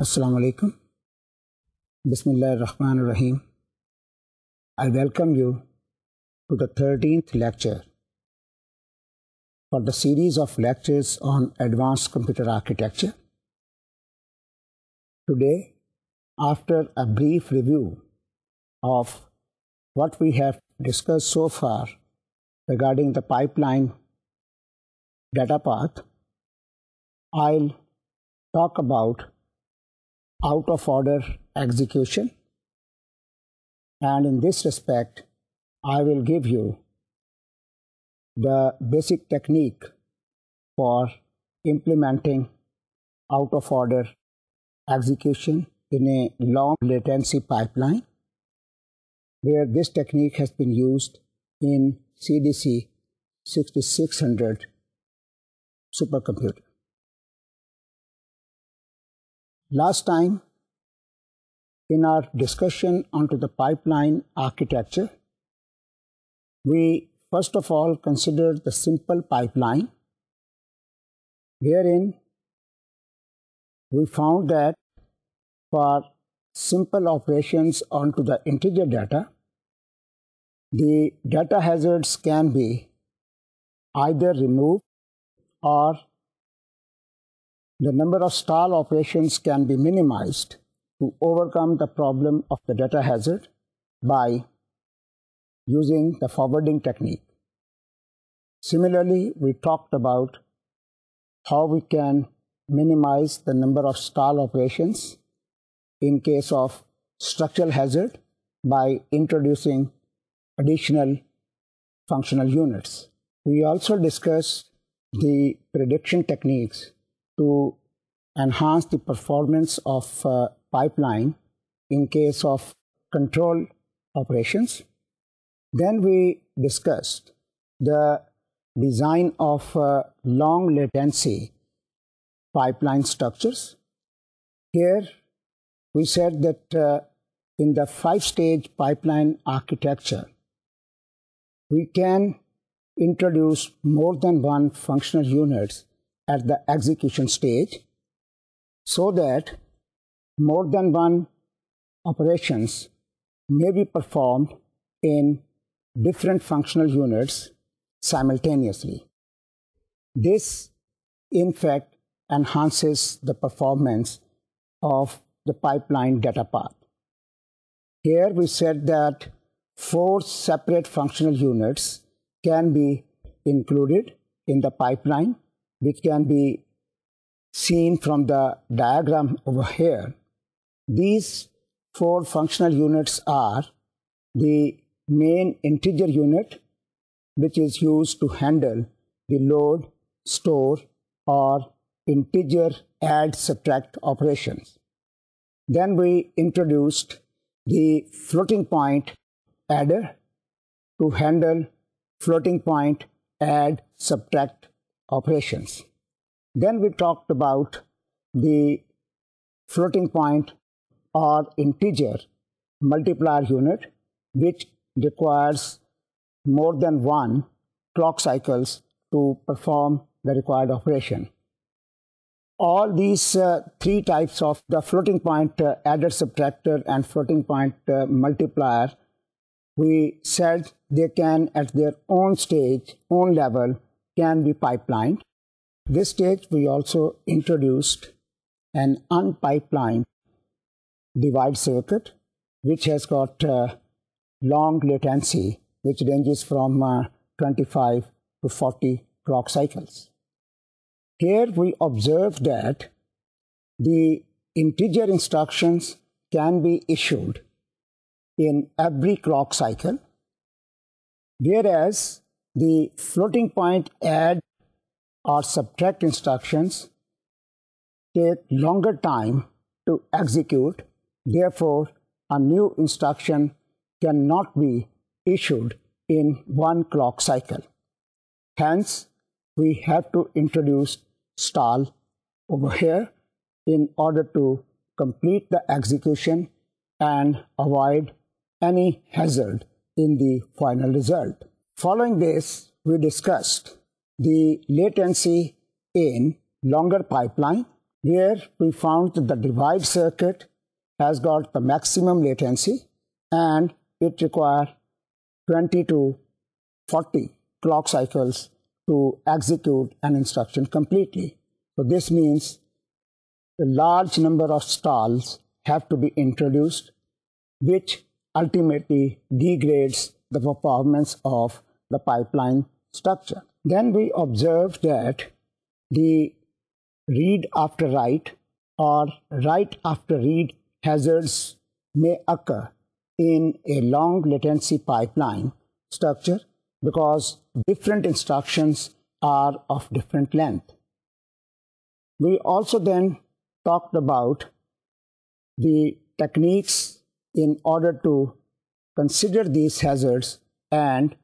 Assalamu alaikum. Bismillahirrahmanirrahim. I welcome you to the 13th lecture for the series of lectures on advanced computer architecture. Today, after a brief review of what we have discussed so far regarding the pipeline data path, I'll talk about out-of-order execution, and in this respect I will give you the basic technique for implementing out-of-order execution in a long latency pipeline, where this technique has been used in CDC 6600 supercomputer. Last time, in our discussion onto the pipeline architecture, we first of all considered the simple pipeline, wherein we found that for simple operations onto the integer data, the data hazards can be either removed or the number of stall operations can be minimized to overcome the problem of the data hazard by using the forwarding technique. Similarly, we talked about how we can minimize the number of stall operations in case of structural hazard by introducing additional functional units. We also discussed the prediction techniques to enhance the performance of pipeline in case of control operations. Then we discussed the design of long latency pipeline structures. Here we said that in the 5-stage pipeline architecture, we can introduce more than one functional units at the execution stage, so that more than one operations may be performed in different functional units simultaneously. This, in fact, enhances the performance of the pipeline data path. Here we said that 4 separate functional units can be included in the pipeline, which can be seen from the diagram over here. These 4 functional units are the main integer unit, which is used to handle the load, store, or integer add subtract operations. Then we introduced the floating point adder to handle floating point add subtract operations. Then we talked about the floating point or integer multiplier unit, which requires more than one clock cycles to perform the required operation. All these 3 types of the floating point adder subtractor and floating point multiplier, we said they can at their own stage, own level, can be pipelined. This stage we also introduced an unpipelined divide circuit, which has got long latency, which ranges from 25 to 40 clock cycles. Here we observe that the integer instructions can be issued in every clock cycle, whereas the floating point add or subtract instructions take longer time to execute. Therefore, a new instruction cannot be issued in one clock cycle. Hence, we have to introduce stall over here in order to complete the execution and avoid any hazard in the final result. Following this, we discussed the latency in longer pipeline, where we found that the divide circuit has got the maximum latency and it requires 20 to 40 clock cycles to execute an instruction completely. So this means a large number of stalls have to be introduced, which ultimately degrades the performance of the pipeline structure. Then we observed that the read after write or write after read hazards may occur in a long latency pipeline structure because different instructions are of different length. We also then talked about the techniques in order to consider these hazards and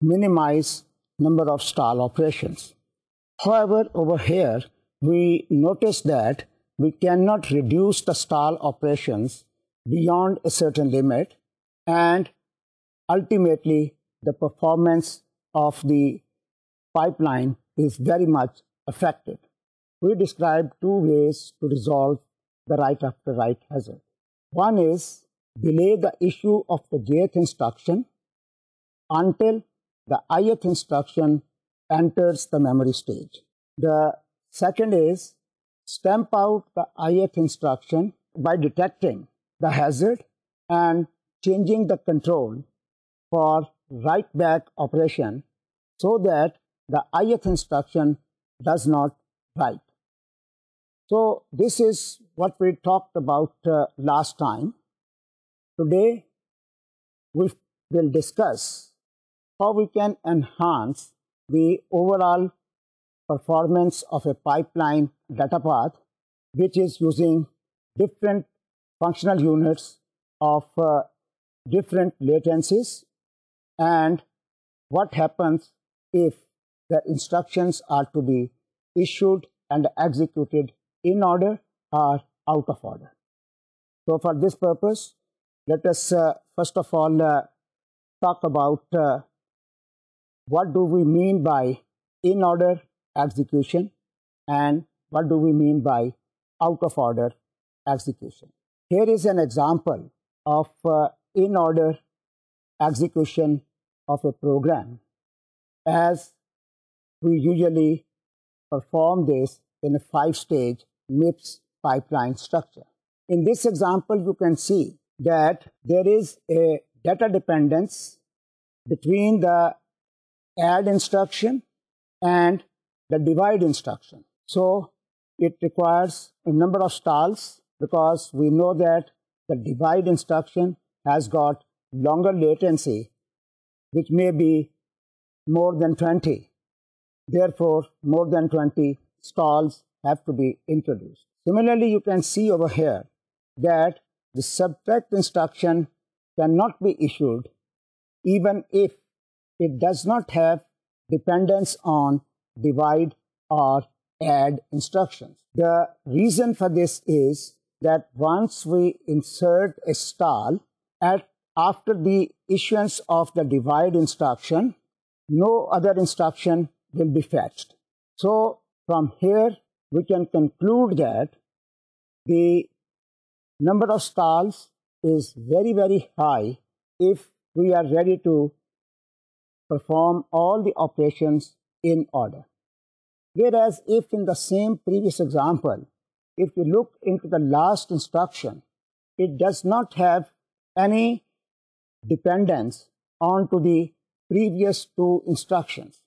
minimize number of stall operations. However, over here, we notice that we cannot reduce the stall operations beyond a certain limit, and ultimately the performance of the pipeline is very much affected. We described two ways to resolve the write after write hazard. One is delay the issue of the jth instruction until the ith instruction enters the memory stage. The second is stamp out the ith instruction by detecting the hazard and changing the control for write back operation so that the ith instruction does not write. So this is what we talked about last time. Today we will discuss how we can enhance the overall performance of a pipeline data path, which is using different functional units of different latencies, and what happens if the instructions are to be issued and executed in order or out of order. So for this purpose, let us first of all talk about what do we mean by in order execution and what do we mean by out of order execution. Here is an example of in order execution of a program, as we usually perform this in a 5-stage MIPS pipeline structure. In this example, you can see that there is a data dependence between the add instruction and the divide instruction. So it requires a number of stalls because we know that the divide instruction has got longer latency, which may be more than 20. Therefore, more than 20 stalls have to be introduced. Similarly, you can see over here that the subtract instruction cannot be issued even if it does not have dependence on divide or add instructions. The reason for this is that once we insert a stall after the issuance of the divide instruction, no other instruction will be fetched. So from here, we can conclude that the number of stalls is very, very high if we are ready to perform all the operations in order. Whereas if in the same previous example, if you look into the last instruction, it does not have any dependence onto the previous two instructions.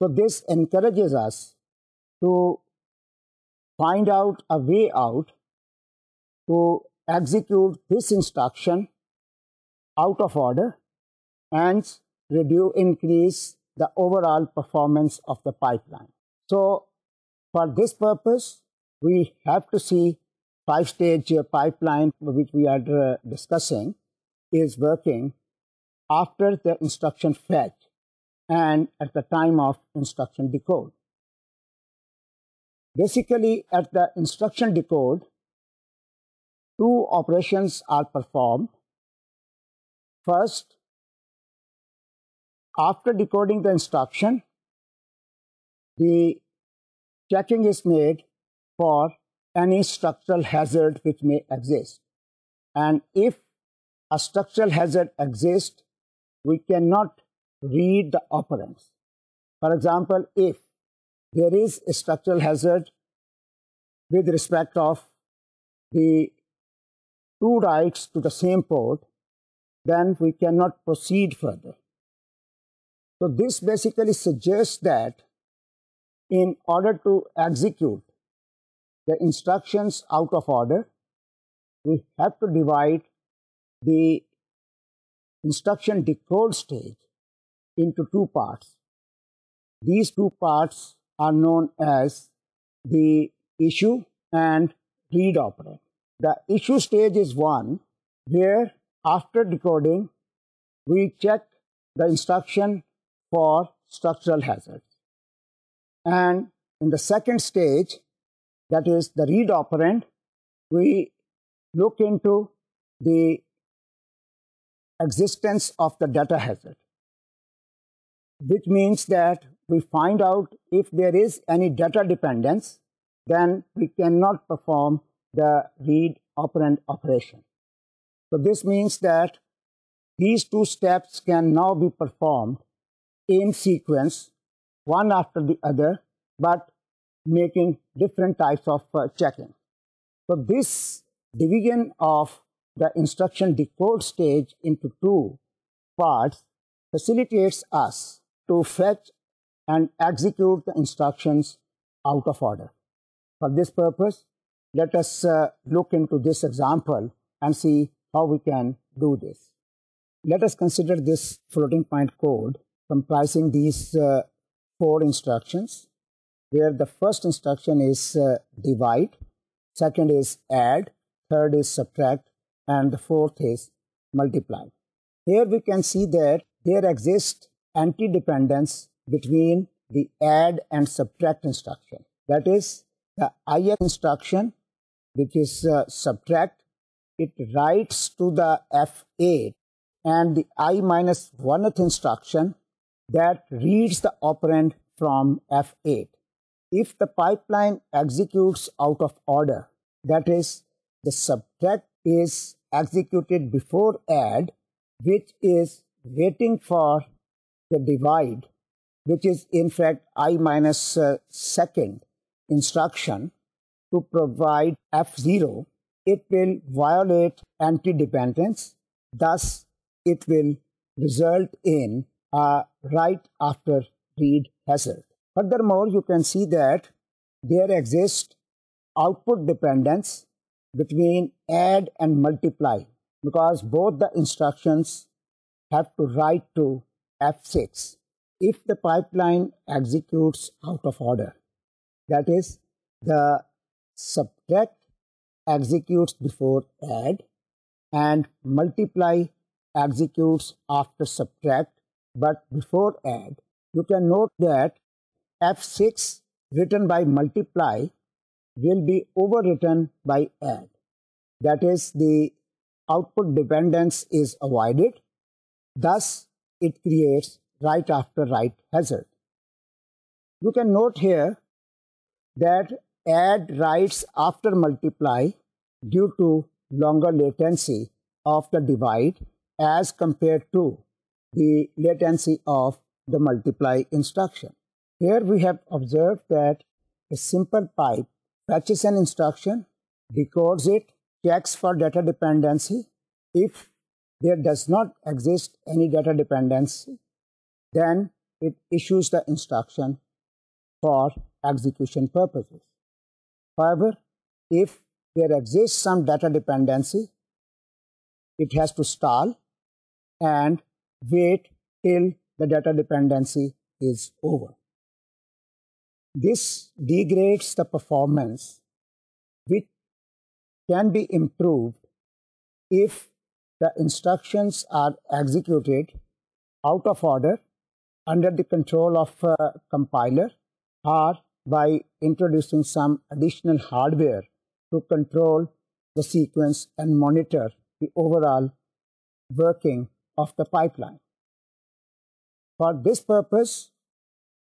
So this encourages us to find out a way out to execute this instruction out of order and increase the overall performance of the pipeline. So for this purpose, we have to see 5-stage pipeline which we are discussing is working after the instruction fetch and at the time of instruction decode. Basically, at the instruction decode, two operations are performed. First, after decoding the instruction, the checking is made for any structural hazard which may exist. And if a structural hazard exists, we cannot read the operands. For example, if there is a structural hazard with respect of the two writes to the same port, then we cannot proceed further. So this basically suggests that in order to execute the instructions out of order, we have to divide the instruction decode stage into two parts. These two parts are known as the issue and read operand. The issue stage is one where after decoding we check the instruction for structural hazards. And in the second stage, that is the read operand, we look into the existence of the data hazard, which means that we find out if there is any data dependence, then we cannot perform the read operand operation. So this means that these two steps can now be performed in sequence, one after the other, but making different types of checking. So this division of the instruction decode stage into two parts facilitates us to fetch and execute the instructions out of order. For this purpose, let us look into this example and see how we can do this. Let us consider this floating point code comprising these four instructions, where the first instruction is divide, second is add, third is subtract, and the fourth is multiply. Here we can see that there exists anti-dependence between the add and subtract instruction. That is, the IF instruction, which is subtract, it writes to the F8, and the I-1th instruction that reads the operand from F8. If the pipeline executes out of order, that is, the subtract is executed before add, which is waiting for the divide, which is in fact I-2nd instruction to provide F0, it will violate anti-dependence. Thus, it will result in a write after read hazard. Furthermore, you can see that there exists output dependence between add and multiply, because both the instructions have to write to F6. If the pipeline executes out of order, that is, the subtract executes before add and multiply executes after subtract but before add, you can note that F6 written by multiply will be overwritten by add. That is, the output dependence is avoided. Thus, it creates write after write hazard. You can note here that add writes after multiply due to longer latency of the divide as compared to the latency of the multiply instruction. Here we have observed that a simple pipe fetches an instruction, decodes it, checks for data dependency. If there does not exist any data dependency, then it issues the instruction for execution purposes. However, if there exists some data dependency, it has to stall and wait till the data dependency is over. This degrades the performance, which can be improved if the instructions are executed out of order under the control of a compiler or by introducing some additional hardware to control the sequence and monitor the overall working of the pipeline. For this purpose,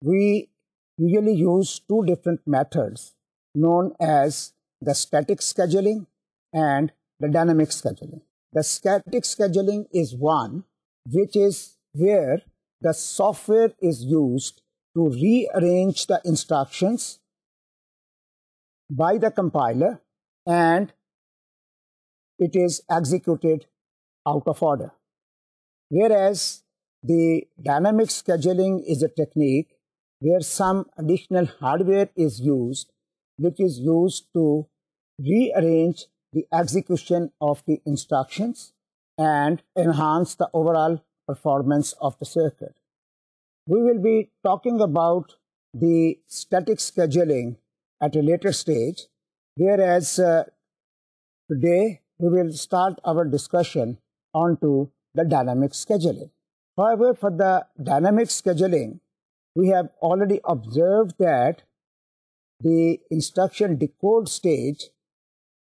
we usually use two different methods known as the static scheduling and the dynamic scheduling. The static scheduling is one which is where the software is used to rearrange the instructions by the compiler and it is executed out of order. Whereas the dynamic scheduling is a technique where some additional hardware is used, which is used to rearrange the execution of the instructions and enhance the overall performance of the circuit. We will be talking about the static scheduling at a later stage, whereas today we will start our discussion onto the dynamic scheduling. However, for the dynamic scheduling, we have already observed that the instruction decode stage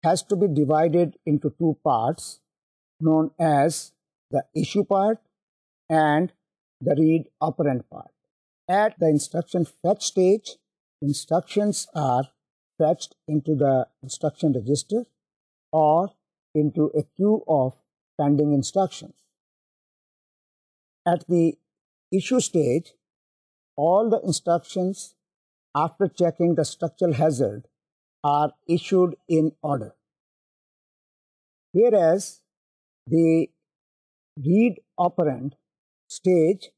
has to be divided into two parts known as the issue part and the read operand part. At the instruction fetch stage, instructions are fetched into the instruction register or into a queue of pending instructions. At the issue stage, all the instructions after checking the structural hazard are issued in order. Whereas the read operand stage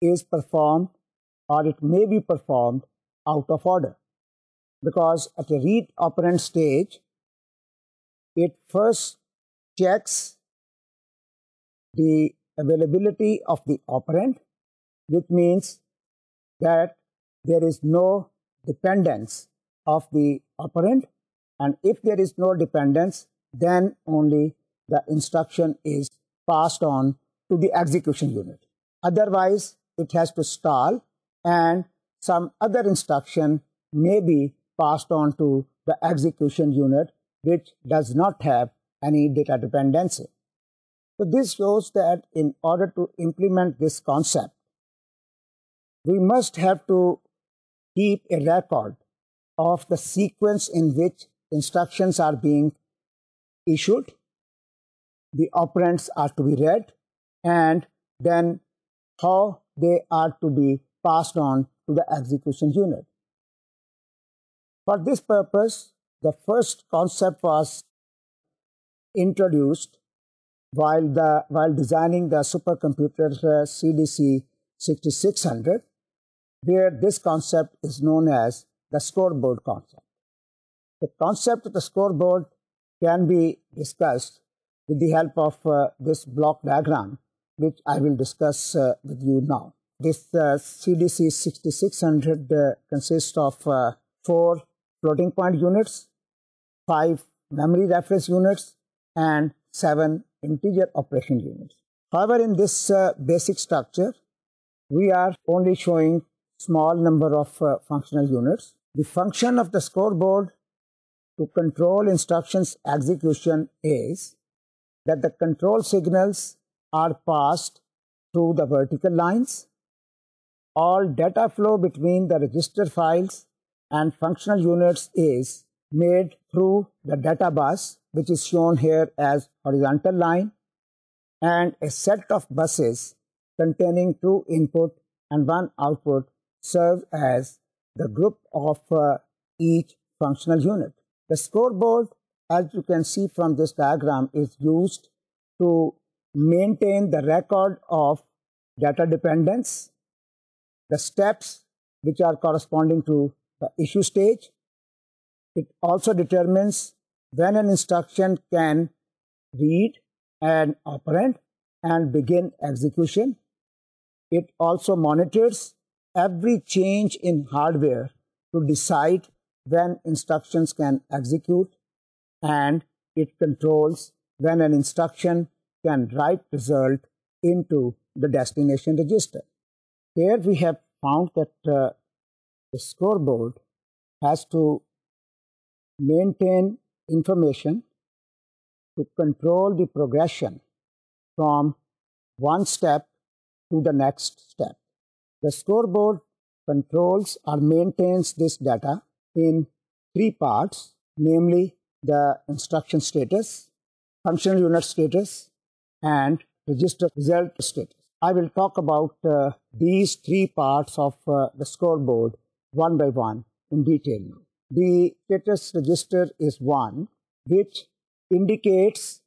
is performed or it may be performed out of order, because at a read operand stage, it first checks the availability of the operand, which means that there is no dependence of the operand, and if there is no dependence, then only the instruction is passed on to the execution unit. Otherwise, it has to stall and some other instruction may be passed on to the execution unit which does not have any data dependency. So this shows that in order to implement this concept, we must have to keep a record of the sequence in which instructions are being issued, the operands are to be read, and then how they are to be passed on to the execution unit. For this purpose, the first concept was introduced while designing the supercomputer CDC 6600, where this concept is known as the scoreboard concept. The concept of the scoreboard can be discussed with the help of this block diagram, which I will discuss with you now. This CDC 6600 consists of 4 floating point units, 5 memory reference units, and 7 integer operation units. However, in this basic structure, we are only showing small number of functional units. The function of the scoreboard to control instructions execution is that the control signals are passed through the vertical lines. All data flow between the register files and functional units is made through the data bus, which is shown here as horizontal line, and a set of buses containing 2 input and 1 output serve as the group of each functional unit. The scoreboard, as you can see from this diagram, is used to maintain the record of data dependence, the steps which are corresponding to the issue stage. It also determines when an instruction can read an operand and begin execution. It also monitors every change in hardware to decide when instructions can execute, and it controls when an instruction can write result into the destination register. Here we have found that the scoreboard has to maintain information to control the progression from one step to the next step. The scoreboard controls or maintains this data in three parts, namely the instruction status, functional unit status, and register result status. I will talk about these three parts of the scoreboard one by one in detail. The status register is one, which indicates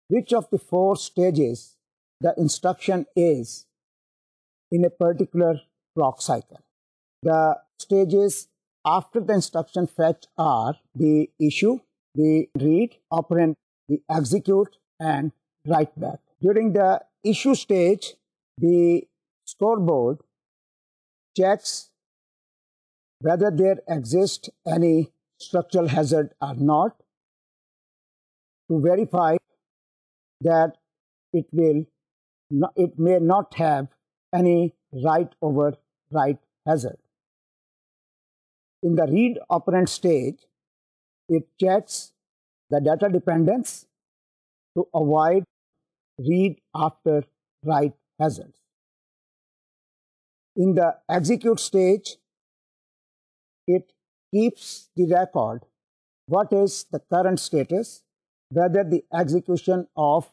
which of the four stages the instruction is in a particular clock cycle. The stages after the instruction fetch are the issue, the read, operand, the execute, and write back. During the issue stage, the scoreboard checks whether there exists any structural hazard or not to verify that it may not have any write over write hazard. In the read operand stage, it checks the data dependence to avoid read after write hazards. In the execute stage, it keeps the record what is the current status, whether the execution of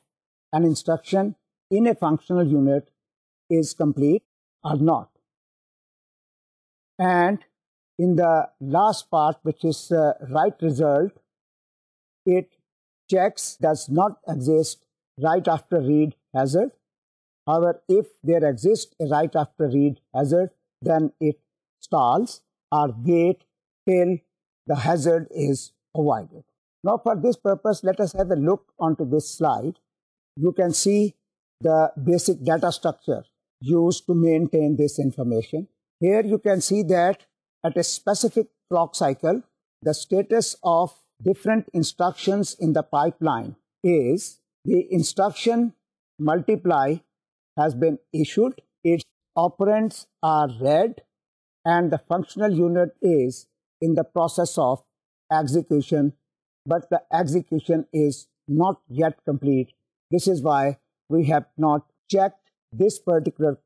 an instruction in a functional unit is complete or not. And in the last part, which is write result, it checks does not exist write after read hazard. However, if there exists a write after read hazard, then it stalls or wait till the hazard is avoided. Now, for this purpose, let us have a look onto this slide. You can see the basic data structure used to maintain this information. Here you can see that at a specific clock cycle, the status of different instructions in the pipeline is the instruction multiply has been issued, its operands are read, and the functional unit is in the process of execution, but the execution is not yet complete. This is why we have not checked this particular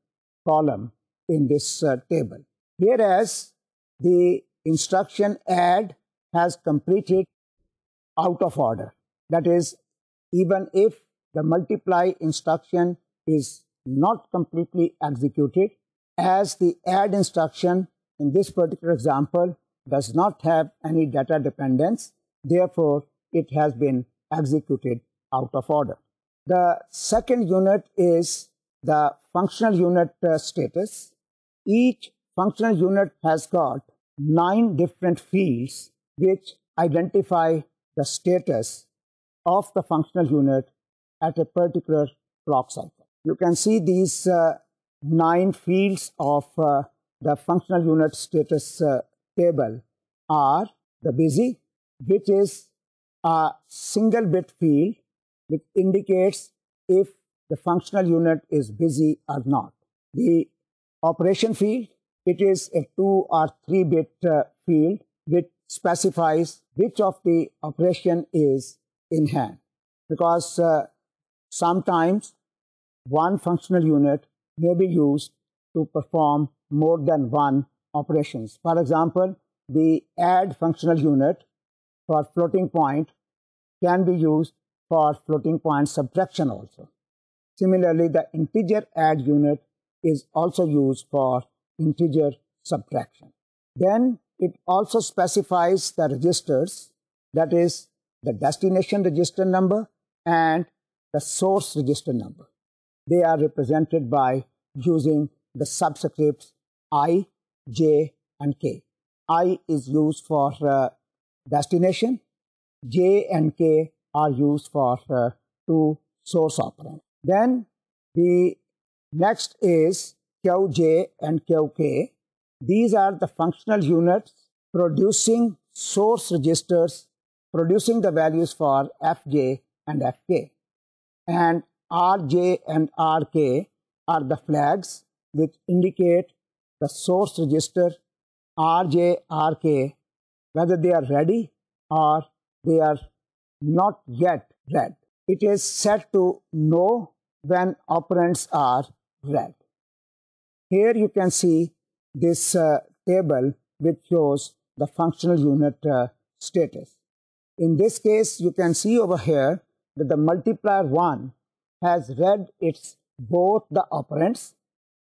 column in this table. Whereas the instruction add has completed out of order. That is, even if the multiply instruction is not completely executed, as the add instruction in this particular example does not have any data dependence, therefore it has been executed out of order. The second unit is the functional unit status. Each functional unit has got 9 different fields which identify the status of the functional unit at a particular clock cycle. You can see these 9 fields of the functional unit status table are the busy, which is a single bit field which indicates if the functional unit is busy or not. The operation field, it is a 2 or 3 bit field which specifies which of the operation is in hand, because sometimes one functional unit may be used to perform more than one operations. For example, the add functional unit for floating point can be used for floating point subtraction also. Similarly, the integer add unit is also used for integer subtraction. Then it also specifies the registers, that is the destination register number and the source register number. They are represented by using the subscripts I, J, and K. I is used for destination, J and K are used for 2 source operands. Then the next is QJ and QK. These are the functional units producing source registers, producing the values for FJ and FK. And RJ and RK are the flags which indicate the source register RJ, RK, whether they are ready or they are not yet read. It is set to no when operands are read. Here you can see this table which shows the functional unit status. In this case, you can see over here that the multiplier 1 has read its both the operands,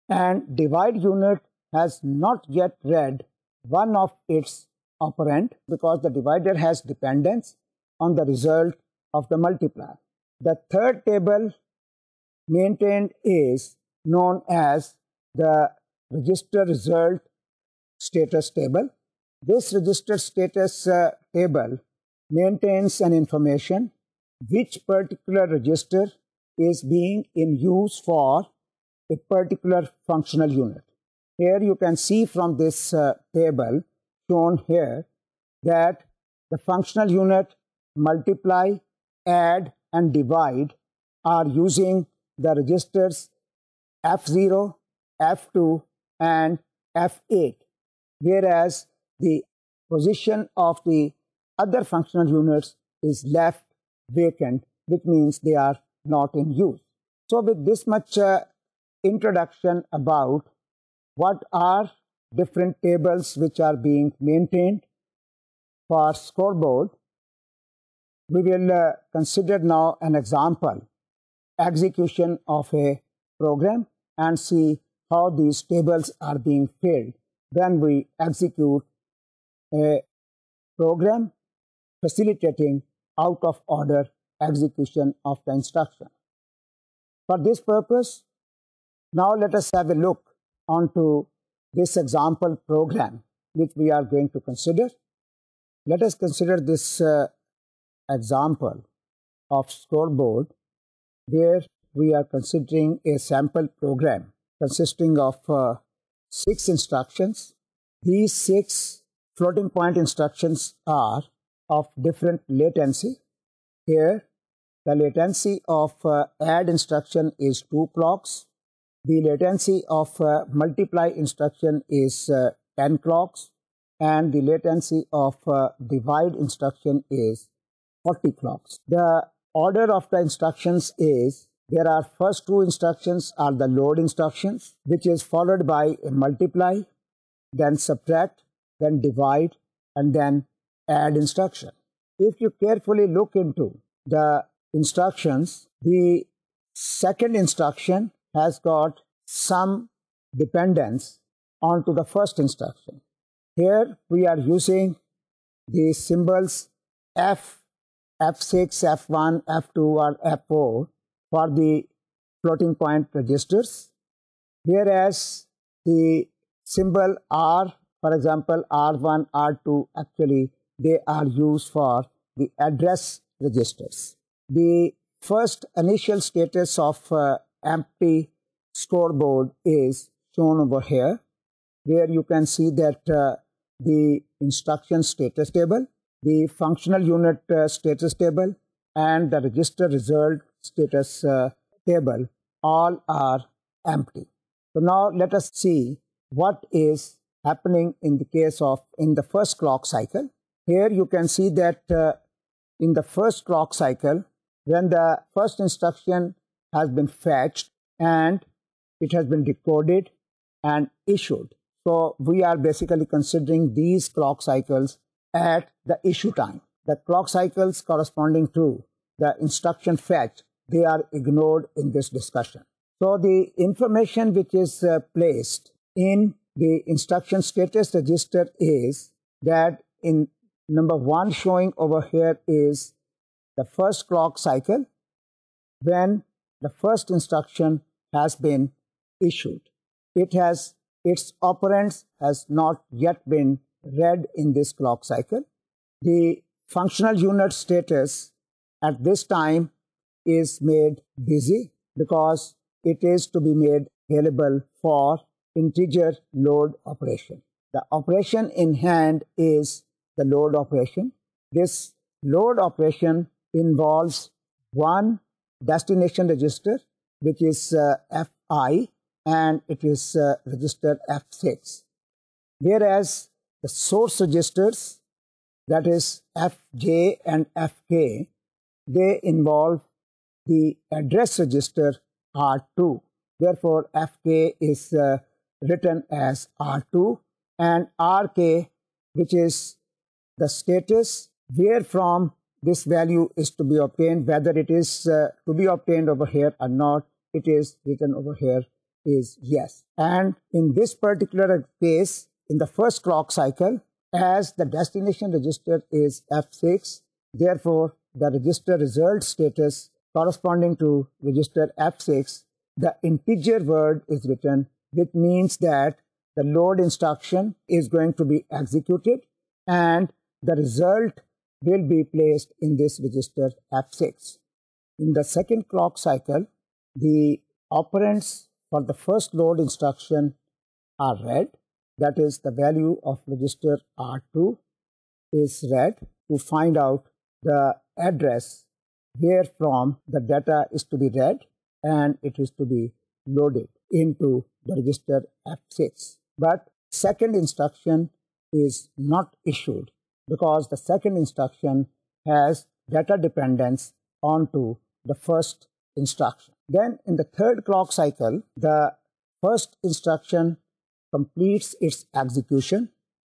and divide unit has not yet read one of its operand because the divider has dependence on the result of the multiplier. The third table maintained is known as the register result status table. This register status table maintains an information which particular register is being in use for a particular functional unit. Here you can see from this table shown here that the functional unit multiply, add and divide are using the registers F0, F2 and F8, whereas the position of the other functional units is left vacant, which means they are not in use. So with this much introduction about what are different tables which are being maintained for scoreboard, we will consider now an example execution of a program and see how these tables are being filled when we execute a program facilitating out of order execution of the instruction. For this purpose, now let us have a look onto this example program which we are going to consider. Let us consider this example of scoreboard where we are considering a sample program consisting of 6 instructions. These 6 floating point instructions are of different latency. Here, the latency of add instruction is 2 clocks. The latency of multiply instruction is 10 clocks. And the latency of divide instruction is 40 clocks. The order of the instructions is there are first 2 instructions are the load instructions, which is followed by a multiply, then subtract, then divide, and then add instruction. If you carefully look into the instructions, the second instruction has got some dependence onto the first instruction. Here we are using the symbols F, F6, F1, F2 or F4 for the floating point registers, whereas the symbol R, for example R1, R2, actually they are used for the address registers. The first initial status of empty scoreboard is shown over here, where you can see that the instruction status table, the functional unit status table, and the register result status table all are empty. So now let us see what is happening in the case of in the first clock cycle. Here you can see that in the first clock cycle, when the first instruction has been fetched and it has been decoded and issued. So we are basically considering these clock cycles at the issue time. The clock cycles corresponding to the instruction fetch, they are ignored in this discussion. So the information which is placed in the instruction status register is that in number 1 showing over here is the first clock cycle when the first instruction has been issued. Its operands has not yet been read in this clock cycle. The functional unit status at this time is made busy because it is to be made available for integer load operation. The operation in hand is the load operation. This load operation involves one destination register, which is Fi, and it is register F6. Whereas the source registers, that is Fj and Fk, they involve the address register R2. Therefore, Fk is written as R2, and Rk, which is the status where from this value is to be obtained, whether it is to be obtained over here or not, it is written over here is yes. And in this particular case, in the first clock cycle, as the destination register is F6, therefore the register result status corresponding to register F6, the integer word is written, which means that the load instruction is going to be executed and the result will be placed in this register F6. In the second clock cycle, the operands for the first load instruction are read. That is, the value of register R2 is read to find out the address where from the data is to be read and it is to be loaded into the register F6. But second instruction is not issued because the second instruction has data dependence onto the first instruction. Then in the third clock cycle, the first instruction completes its execution,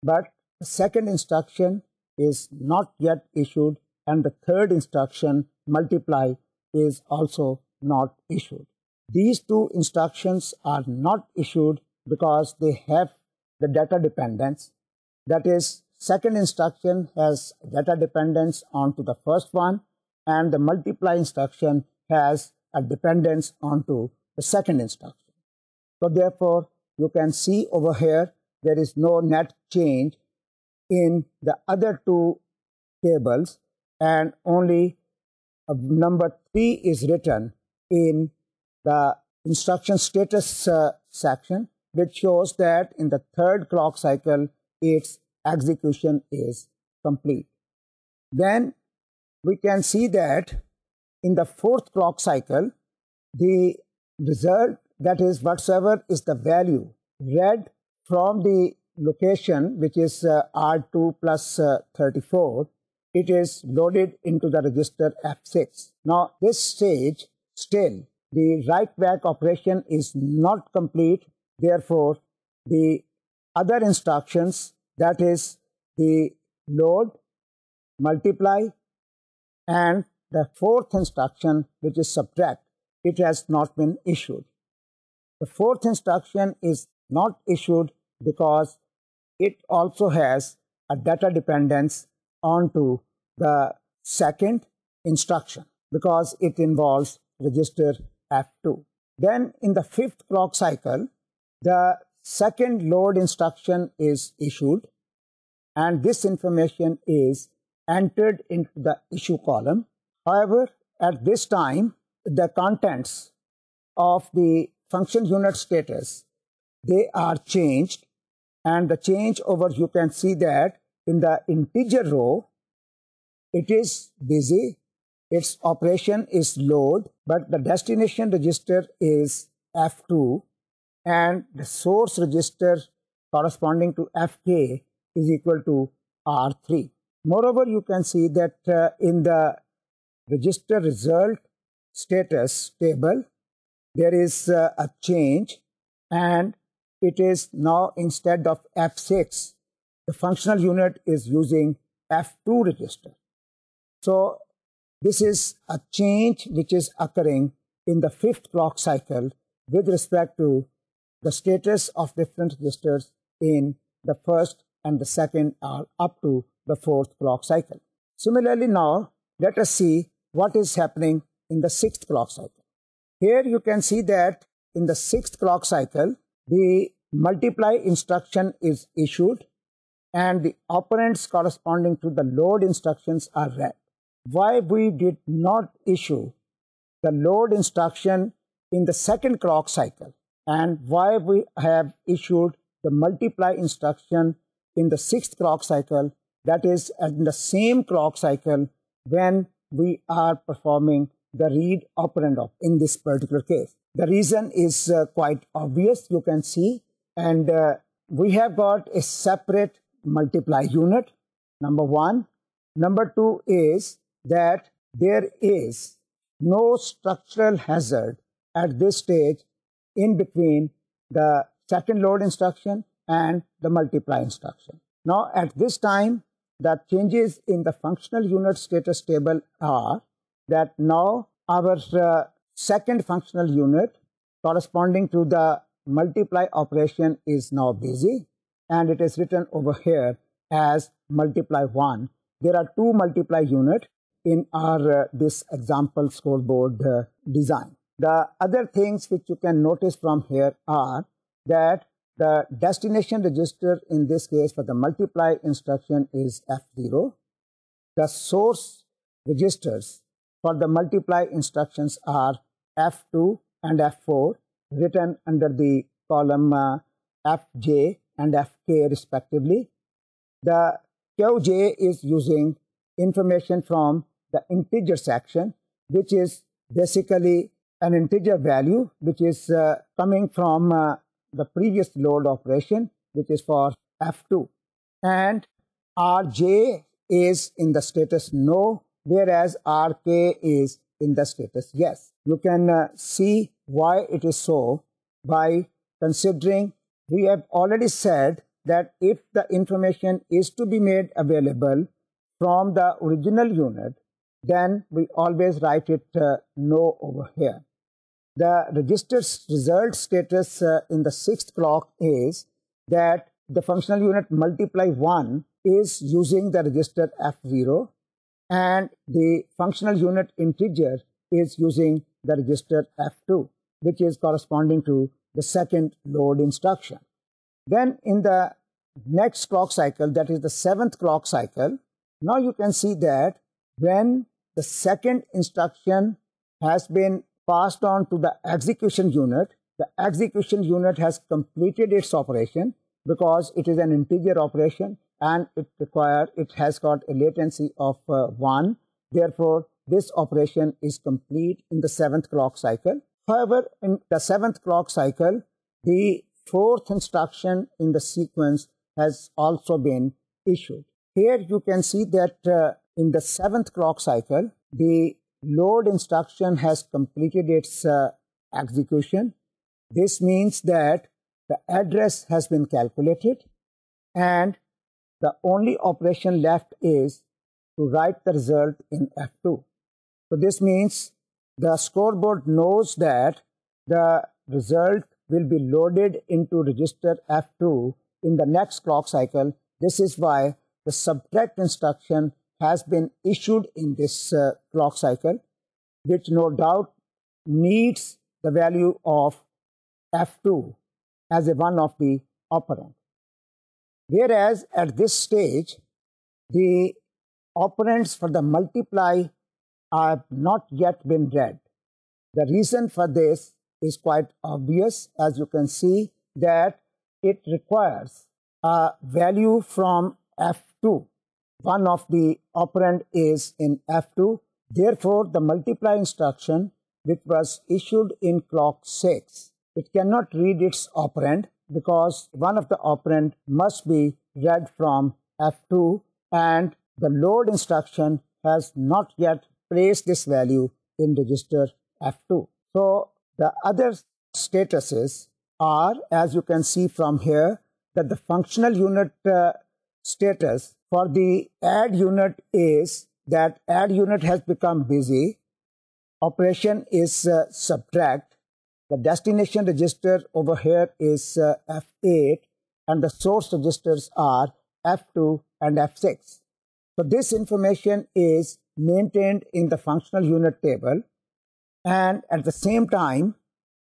but the second instruction is not yet issued and the third instruction, multiply, is also not issued. These two instructions are not issued because they have the data dependence. That is, second instruction has data dependence onto the first one and the multiply instruction has a dependence onto the second instruction. So therefore, you can see over here there is no net change in the other two tables and only number 3 is written in the instruction status section, which shows that in the third clock cycle its execution is complete. Then we can see that in the fourth clock cycle, the result, that is whatsoever is the value read from the location, which is R2 plus 34, it is loaded into the register F6. Now this stage, still the write back operation is not complete. Therefore, the other instructions, that is the load, multiply, and the fourth instruction, which is subtract, it has not been issued. The fourth instruction is not issued because it also has a data dependence onto the second instruction because it involves register F2. Then in the fifth clock cycle, the second load instruction is issued and this information is entered into the issue column. However, at this time, the contents of the function unit status, they are changed, and the change over, you can see that in the integer row, it is busy, its operation is load, but the destination register is F2 and the source register corresponding to Fk is equal to R3. Moreover, you can see that in the register result status table, there is a change and it is now, instead of F6, the functional unit is using F2 register. So this is a change which is occurring in the fifth clock cycle with respect to the status of different registers in the first and the second or up to the fourth clock cycle. Similarly, now let us see what is happening in the sixth clock cycle. Here you can see that in the sixth clock cycle, the multiply instruction is issued and the operands corresponding to the load instructions are read. Why we did not issue the load instruction in the second clock cycle and why we have issued the multiply instruction in the sixth clock cycle, that is in the same clock cycle when we are performing the read operand in this particular case. The reason is quite obvious, you can see, and we have got a separate multiply unit, number one. Number two is that there is no structural hazard at this stage in between the second load instruction and the multiply instruction. Now at this time, the changes in the functional unit status table are that now our second functional unit corresponding to the multiply operation is now busy, and it is written over here as multiply 1. There are two multiply units in our this example scoreboard design. The other things which you can notice from here are that the destination register in this case for the multiply instruction is F0. The source registers for the multiply instructions are F2 and F4, written under the column Fj and Fk respectively. The Qj is using information from the integer section, which is basically an integer value which is coming from the previous load operation, which is for F2. And Rj is in the status no, whereas Rk is in the status yes. You can see why it is so by considering we have already said that if the information is to be made available from the original unit, then we always write it no over here. The register's result status in the 6th clock is that the functional unit multiply 1 is using the register F0, and the functional unit integer is using the register F2, which is corresponding to the second load instruction. Then in the next clock cycle, that is the 7th clock cycle, now you can see that when the second instruction has been passed on to the execution unit has completed its operation because it is an integer operation and it has got a latency of 1. Therefore, this operation is complete in the 7th clock cycle. However, in the 7th clock cycle, the 4th instruction in the sequence has also been issued. Here you can see that in the 7th clock cycle, the load instruction has completed its execution. This means that the address has been calculated and the only operation left is to write the result in F2. So this means the scoreboard knows that the result will be loaded into register F2 in the next clock cycle. This is why the subtract instruction has been issued in this clock cycle, which no doubt needs the value of F2 as a one of the operand. Whereas at this stage, the operands for the multiply have not yet been read. The reason for this is quite obvious, as you can see that it requires a value from F2. One of the operand is in F2. Therefore, the multiply instruction, which was issued in clock 6, it cannot read its operand because one of the operand must be read from F2, and the load instruction has not yet placed this value in register F2. So the other statuses are, as you can see from here, that the functional unit status for the add unit is that add unit has become busy. Operation is subtract. The destination register over here is F8 and the source registers are F2 and F6. So this information is maintained in the functional unit table, and at the same time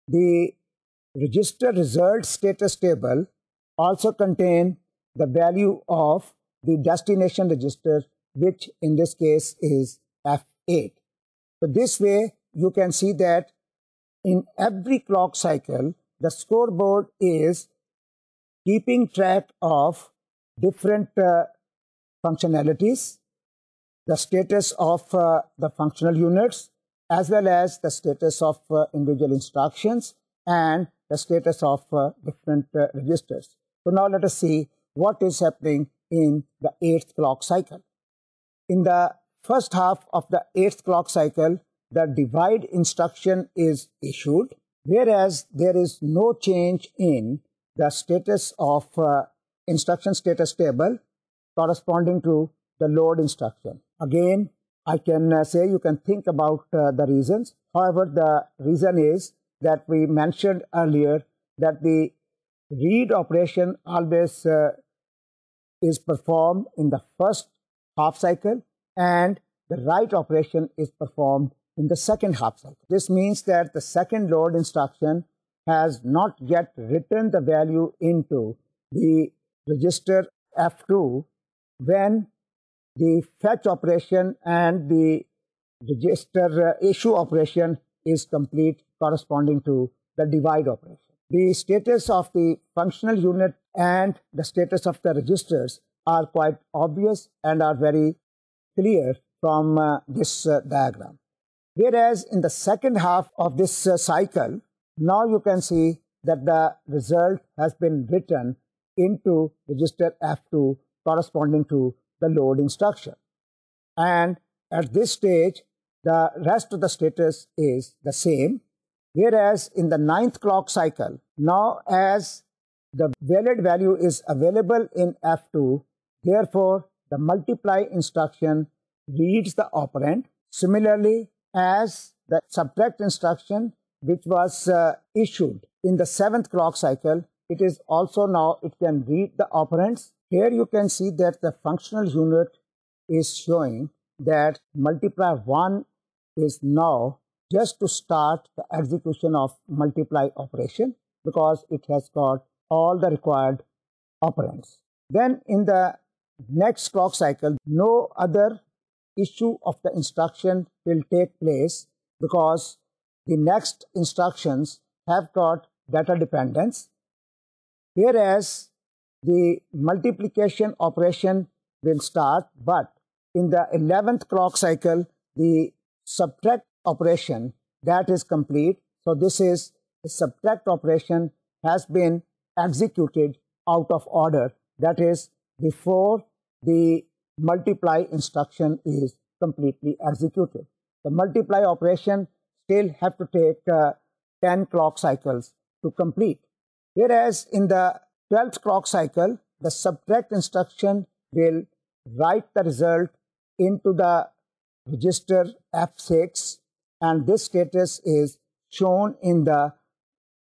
the register result status table also contain the value of the destination register, which in this case is F8. So this way you can see that in every clock cycle the scoreboard is keeping track of different functionalities, the status of the functional units, as well as the status of individual instructions and the status of different registers. So now let us see what is happening in the 8th clock cycle. In the first half of the 8th clock cycle, the divide instruction is issued, whereas there is no change in the status of instruction status table corresponding to the load instruction. Again, I can say you can think about the reasons. However, the reason is that we mentioned earlier that the read operation always is performed in the first half cycle and the write operation is performed in the second half cycle. This means that the second load instruction has not yet written the value into the register F2 when the fetch operation and the register issue operation is complete, corresponding to the divide operation. The status of the functional unit and the status of the registers are quite obvious and are very clear from this diagram. Whereas in the second half of this cycle, now you can see that the result has been written into register F2 corresponding to the load instruction. And at this stage, the rest of the status is the same. Whereas in the 9th clock cycle, now as the valid value is available in F2, therefore the multiply instruction reads the operand. Similarly, as the subtract instruction which was issued in the 7th clock cycle, it is also now, it can read the operands. Here you can see that the functional unit is showing that multiply 1 is now just to start the execution of multiply operation because it has got all the required operands. Then in the next clock cycle, no other issue of the instruction will take place because the next instructions have got data dependence, whereas the multiplication operation will start, but in the 11th clock cycle, the subtract operation that is complete. So this is the subtract operation has been executed out of order, that is before the multiply instruction is completely executed. The multiply operation still have to take 10 clock cycles to complete. Whereas in the 12th clock cycle, the subtract instruction will write the result into the register F6, and this status is shown in the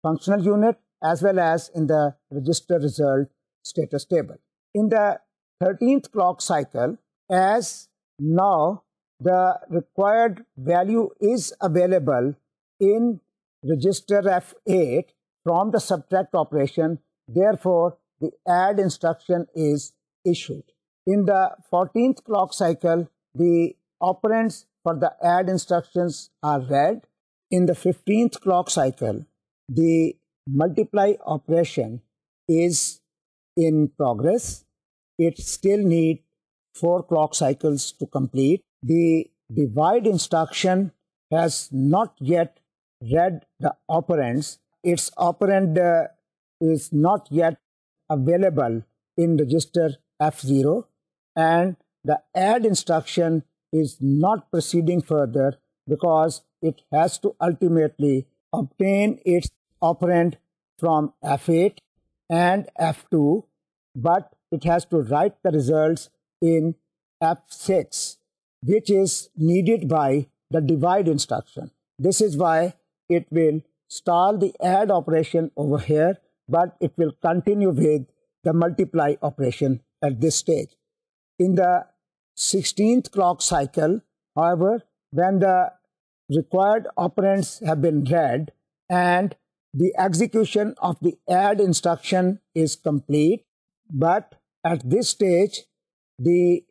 functional unit as well as in the register result status table. In the 13th clock cycle, as now the required value is available in register F8 from the subtract operation, therefore the add instruction is issued. In the 14th clock cycle, the operands for the add instructions are read. In the 15th clock cycle, the multiply operation is in progress. It still needs 4 clock cycles to complete. The divide instruction has not yet read the operands. Its operand is not yet available in register F0, and the add instruction is not proceeding further because it has to ultimately obtain its operand from F8 and F2, but it has to write the results in F6, which is needed by the divide instruction. This is why it will stall the add operation over here, but it will continue with the multiply operation at this stage. In the 16th clock cycle, however, when the required operands have been read and the execution of the add instruction is complete, but at this stage the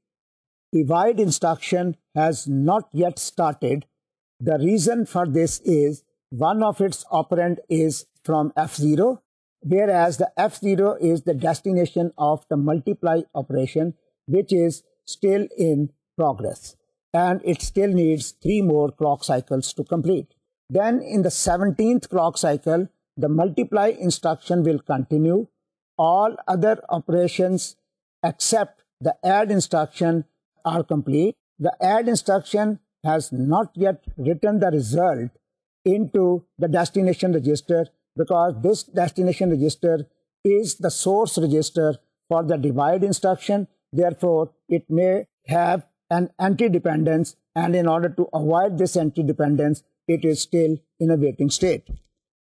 divide instruction has not yet started. The reason for this is one of its operand is from F0, whereas the F0 is the destination of the multiply operation, which is still in progress, and it still needs 3 more clock cycles to complete. Then in the 17th clock cycle, the multiply instruction will continue. All other operations except the add instruction are complete. The add instruction has not yet written the result into the destination register because this destination register is the source register for the divide instruction, Therefore, it may have an anti-dependence, and in order to avoid this anti-dependence, it is still in a waiting state.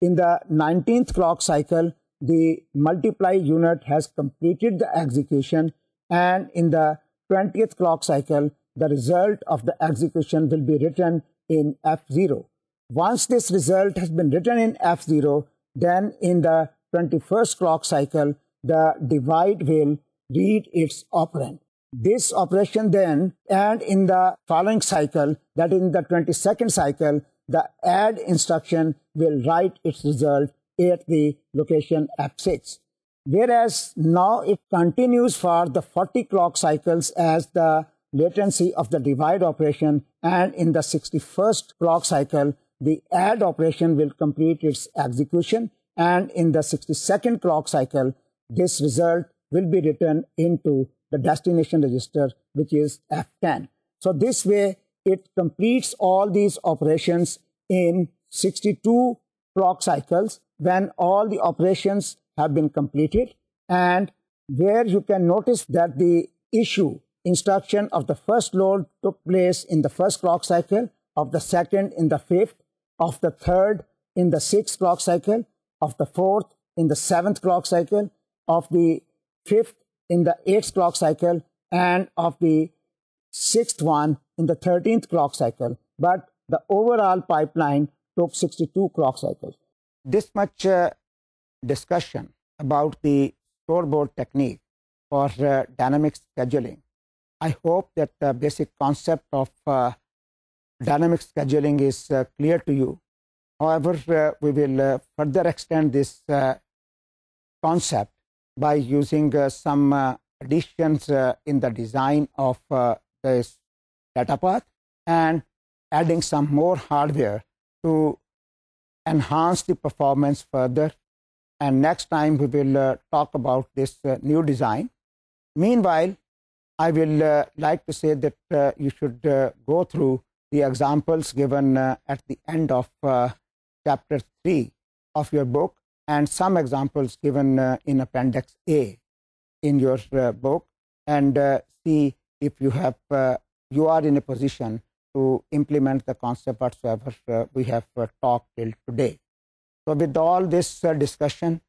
In the 19th clock cycle, the multiply unit has completed the execution, and in the 20th clock cycle, the result of the execution will be written in F0. Once this result has been written in F0, then in the 21st clock cycle, the divide will read its operand. This operation then, and in the following cycle, that in the 22nd cycle, the add instruction will write its result at the location F6. Whereas now it continues for the 40 clock cycles as the latency of the divide operation, and in the 61st clock cycle, the add operation will complete its execution, and in the 62nd clock cycle, this result will be written into the destination register, which is F10. So this way, it completes all these operations in 62 clock cycles when all the operations have been completed, and where you can notice that the issue instruction of the first load took place in the first clock cycle, of the second in the fifth, of the third in the sixth clock cycle, of the fourth in the seventh clock cycle, of the fifth in the eighth clock cycle, and of the sixth one in the 13th clock cycle. But the overall pipeline took 62 clock cycles. This much discussion about the scoreboard technique for dynamic scheduling. I hope that the basic concept of dynamic scheduling is clear to you. However, we will further extend this concept by using some additions in the design of this data path and adding some more hardware to enhance the performance further. And next time we will talk about this new design. Meanwhile, I will like to say that you should go through the examples given at the end of chapter 3 of your book, and some examples given in Appendix A in your book, and see if you are in a position to implement the concept whatsoever we have talked till today. So with all this discussion,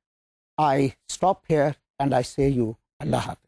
I stop here and I say you Allah Hafiz.